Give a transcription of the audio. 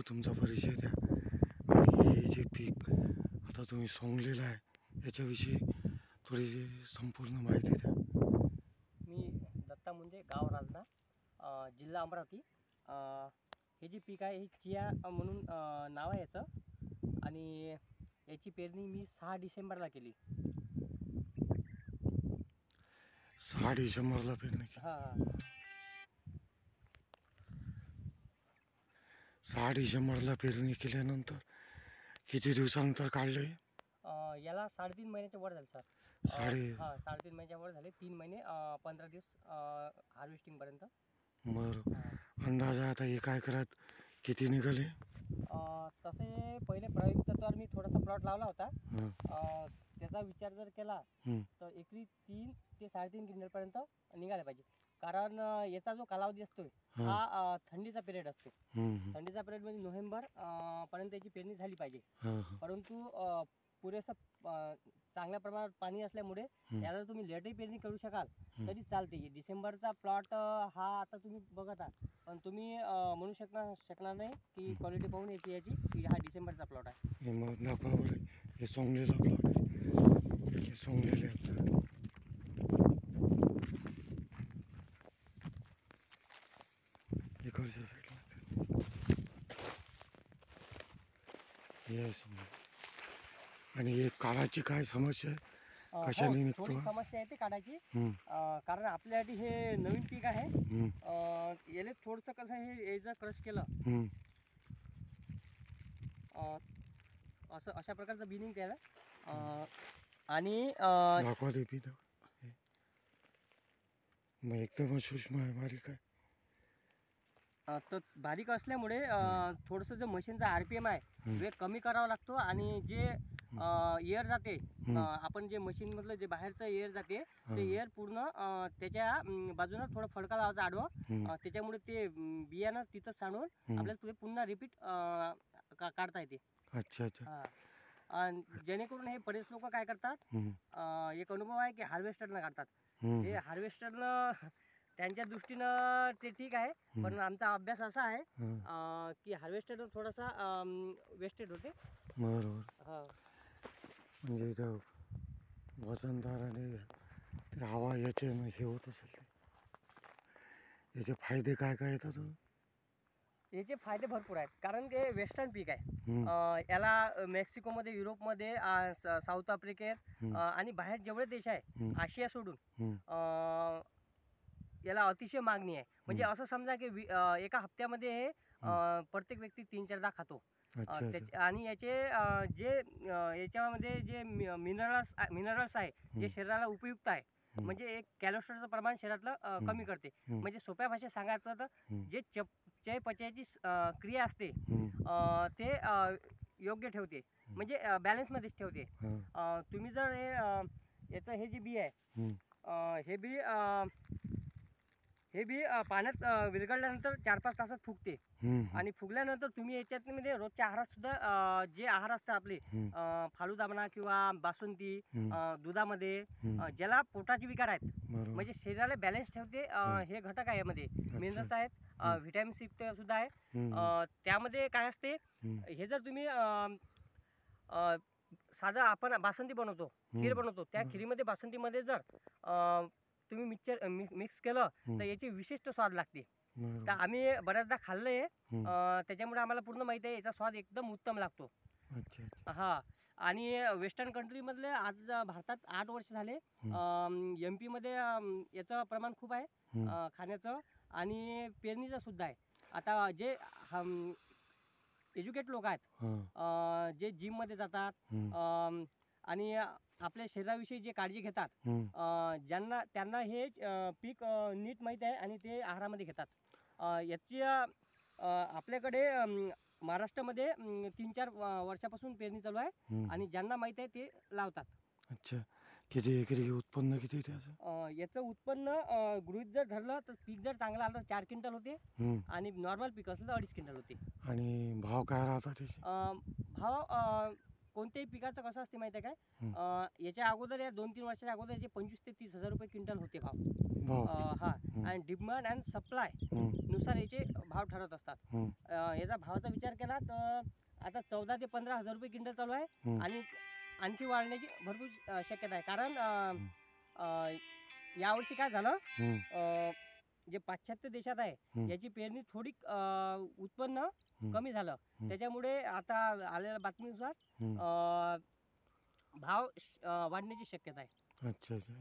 तुमचा परिचय द्या आणि हे जे पीक आता तुम्ही सोंगलेलं आहे याच्याविषयी थोडी संपूर्ण माहिती द्या. मी दत्ता मुंदे, गाव राजना, जिल्हा अमरावती. हे जे पीक आहे हे चिया म्हणून नाव आहे याचं. आणि याची पेरणी मी 6 डिसेंबरला केली. 6 डिसेंबरला पेरणी केली. हां हां 6 डिसेंबरला पेरणी केल्यानंतर किती दिवसानंतर काढले? याला 3.5 महिन्याच्या वर झाले सर. हां 3.5 महिन्याच्या वर झाले. 3 महिने 15 दिवस हार्वेस्टिंगपर्यंत. बरं, अंदाजा आता एका एकरात किती निघाले? तसे पहिले प्रयोगिक तत्वावर मी थोडासा प्लॉट लावला होता. हां. त्याचा विचार जर केला तर एकरी 3 ते 3.5 क्विंटलपर्यंत निघाले पाहिजे. कारण याचा जो कालावधी असतो हा थंडीचा पिरियड असतो. थंडीचा पिरियड म्हणजे नोव्हेंबर पर्यंत याची पेरणी झाली पाहिजे. परंतु पुरेसं चांगल्या प्रमाणात पाणी असल्यामुळे याला तुम्ही लेटही पेरणी करू शकाल तरी चालते. डिसेंबरचा प्लॉट हा आता तुम्ही बघत आहात, पण तुम्ही म्हणू शकणार नाही की क्वालिटी पाहून याची की हा डिसेंबरचा प्लॉट आहे. हे मग दाखवावर हे सोंगलेला प्लॉट आहे. हे सोंगलेले आहेत. इकडच्या साईडला हे आहे सोंगलेलं. आणि हे काळाची काय समस्या आहे? कशाने निघतो? थोडी समस्या येते काढायची. कारण आपल्यासाठी हे नवीन पीक आहे. याला थोडंसं कसं हे याचं क्रश केलं असं अशा प्रकारचं बिनिंग केलं आणि दाखवा ते बी दाखवा. मग एकदम सूक्ष्म आहे, बारीक आहे. तर बारीक असल्यामुळे थोडंसं जे मशीनचा RPM आहे वेग कमी करावा लागतो. आणि जे एअर जाते, आपण जे मशीनमधलं जे बाहेरचं एअर जाते ते एअर पूर्ण त्याच्या बाजूनं थोडं फडका लावायचा आडवा. त्याच्यामुळे ते बियाणं तिथंच सांडून आपल्याला ते पुन्हा रिपीट काढता येते. अच्छा अच्छा. जेणेकरून हे बरेच लोक काय करतात, एक अनुभव आहे की हार्वेस्टरनं काढतात. हे हार्वेस्टरनं त्यांच्या दृष्टीनं ते ठीक आहे, पण आमचा अभ्यास असा आहे की हार्वेस्टरनं थोडासा वेस्टेज होते. बरोबर. म्हणजे इथं वजनदार आणि ते हवा याचे हे होत असेल. याचे फायदे काय काय येतात? याचे फायदे भरपूर आहेत. कारण ते वेस्टर्न पीक आहे. याला मेक्सिकोमध्ये, युरोपमध्ये, साऊथ आफ्रिकेत आणि बाहेर जेवढे देश आहे आशिया सोडून याला अतिशय मागणी आहे. म्हणजे असं समजा की एका हप्त्यामध्ये हे प्रत्येक व्यक्ती 3-4दा खातो. आणि याचे जे याच्यामध्ये जे मिनरल्स आहे जे शरीराला उपयुक्त आहे, म्हणजे एक कॅल्शियमचं प्रमाण शरीरातलं कमी करते. म्हणजे सोप्या भाषेत सांगायचं तर जे चयापचयाची क्रिया असते ते योग्य ठेवते, म्हणजे बॅलन्समध्येच ठेवते. तुम्ही जर याचं हे जे बी आहे हे बी पाण्यात विरघळल्यानंतर 4-5 तासात फुगते. आणि फुगल्यानंतर तुम्ही याच्यात म्हणजे रोजच्या आहारात सुद्धा जे आहार असतात आपले फालुदा म्हणा किंवा बासुंदी दुधामध्ये, ज्याला पोटाचे विकार आहेत म्हणजे शरीराला बॅलन्स ठेवते हे घटक आहे. यामध्ये मिनरल्स आहेत, व्हिटॅमिन सी सुद्धा आहे. त्यामध्ये काय असते, हे जर तुम्ही साधं आपण बासुंदी बनवतो, खीर बनवतो, त्या खिरीमध्ये बासुंदीमध्ये जर तुम्ही मिक्स केलं तर याची विशिष्ट स्वाद लागते. तर आम्ही बऱ्याचदा खाल्लं आहे, त्याच्यामुळे आम्हाला पूर्ण माहिती आहे याचा स्वाद एकदम उत्तम लागतो. हां. आणि वेस्टर्न कंट्रीमधले आज भारतात 8 वर्ष झाले MP मध्ये याचं प्रमाण खूप आहे खाण्याचं आणि पेरणीचं सुद्धा आहे. आता जे एज्युकेट लोक आहेत जे जिममध्ये जातात आणि आपल्या शरीराविषयी जे काळजी घेतात, त्यांना हे पीक नीट माहीत आहे आणि ते आहारामध्ये घेतात. याची आपल्याकडे महाराष्ट्रामध्ये 3-4 वर्षापासून पेरणी चालू आहे आणि ज्यांना माहीत आहे ते लावतात. अच्छा. किती एकरी उत्पन्न किती त्याचं? याचं उत्पन्न गृहीत जर धरलं तर पीक जर चांगलं आलं तर 4 क्विंटल होते आणि नॉर्मल पीक असलं तर 2.5 क्विंटल होते. आणि भाव काय राहतात त्याचे? भाव कोणत्याही पिकाचं कसं असते माहिती आहे हं. काय, याच्या अगोदर या 2-3 वर्षाच्या अगोदर याचे 25 ते 30,000 रुपये क्विंटल होते भाव. भाव हा, हं. आणि डिमांड अँड सप्लाय हं. नुसार याचे भाव ठरत असतात. हं. याचा भावाचा विचार केला तर आता 14 ते 15,000 रुपये क्विंटल चालू आहे. हं. आणि आणखी वाढण्याची भरपूर शक्यता आहे. कारण यावर्षी काय झालं, हं. जे पाश्चात्य देशात आहे हं. याची पेरणी थोडी उत्पन्न हं. कमी झालं. हं. त्याच्यामुळे आता आलेल्या बातमीनुसार हं. भाव वाढण्याची शक्यता आहे. अच्छा अच्छा.